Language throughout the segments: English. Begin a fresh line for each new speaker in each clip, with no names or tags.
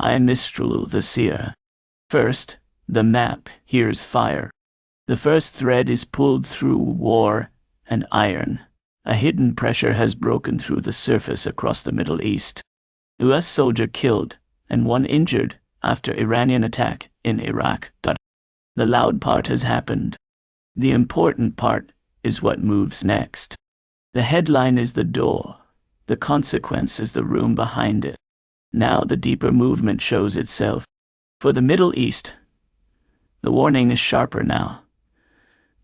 I am Mistral the Seer. First, the map hears fire. The first thread is pulled through war and iron. A hidden pressure has broken through the surface across the Middle East. US soldier killed and one injured after Iranian attack in Iraq. The loud part has happened. The important part is what moves next. The headline is the door. The consequence is the room behind it. Now the deeper movement shows itself. For the Middle East, the warning is sharper now.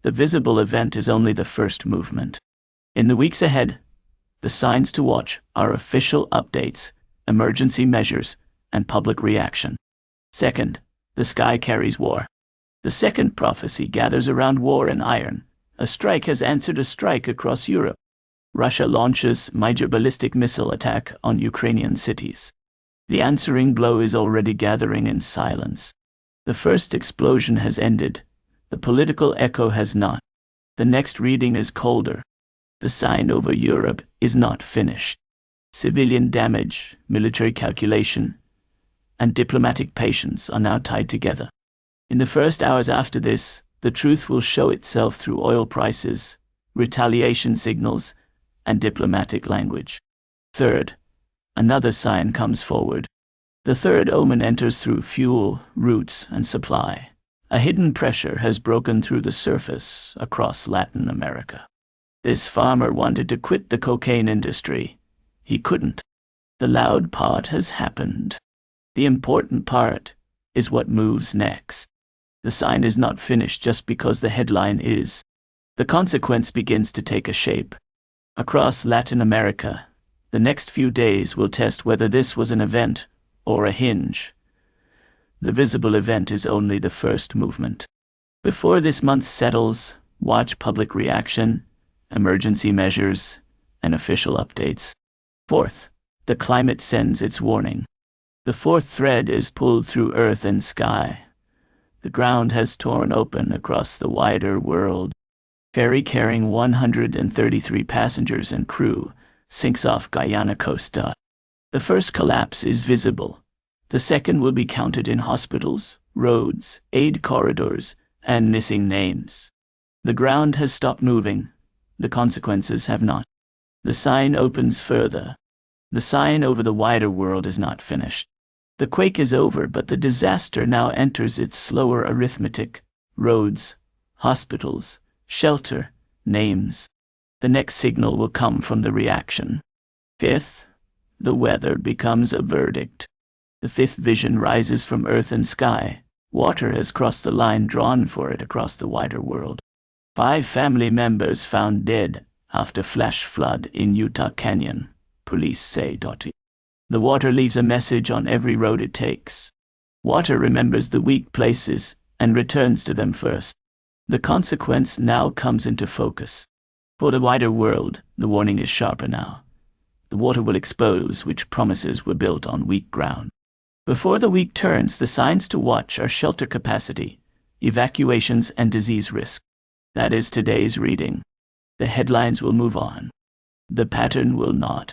The visible event is only the first movement. In the weeks ahead, the signs to watch are official updates, emergency measures, and public reaction. Second, the sky carries war. The second prophecy gathers around war and iron. A strike has answered a strike across Europe. Russia launches major ballistic missile attack on Ukrainian cities. The answering blow is already gathering in silence. The first explosion has ended. The political echo has not. The next reading is colder. The sign over Europe is not finished. Civilian damage, military calculation, and diplomatic patience are now tied together. In the first hours after this, the truth will show itself through oil prices, retaliation signals, and diplomatic language. Third, another sign comes forward. The third omen enters through fuel, routes, and supply. A hidden pressure has broken through the surface across Latin America. This farmer wanted to quit the cocaine industry. He couldn't. The loud part has happened. The important part is what moves next. The sign is not finished just because the headline is. The consequence begins to take a shape. Across Latin America, the next few days will test whether this was an event or a hinge. The visible event is only the first movement. Before this month settles, watch public reaction, emergency measures, and official updates. Fourth, the climate sends its warning. The fourth thread is pulled through earth and sky. The ground has torn open across the wider world. Ferry carrying 133 passengers and crew sinks off Guyana coast. The first collapse is visible. The second will be counted in hospitals, roads, aid corridors, and missing names. The ground has stopped moving. The consequences have not. The sign opens further. The sign over the wider world is not finished. The quake is over, but the disaster now enters its slower arithmetic. Roads, hospitals, shelter, names. The next signal will come from the reaction. Fifth, the weather becomes a verdict. The fifth vision rises from earth and sky. Water has crossed the line drawn for it across the wider world. 5 family members found dead after flash flood in Utah Canyon, police say. The water leaves a message on every road it takes. Water remembers the weak places and returns to them first. The consequence now comes into focus. For the wider world, the warning is sharper now. The water will expose which promises were built on weak ground. Before the week turns, the signs to watch are shelter capacity, evacuations, and disease risk. That is today's reading. The headlines will move on. The pattern will not.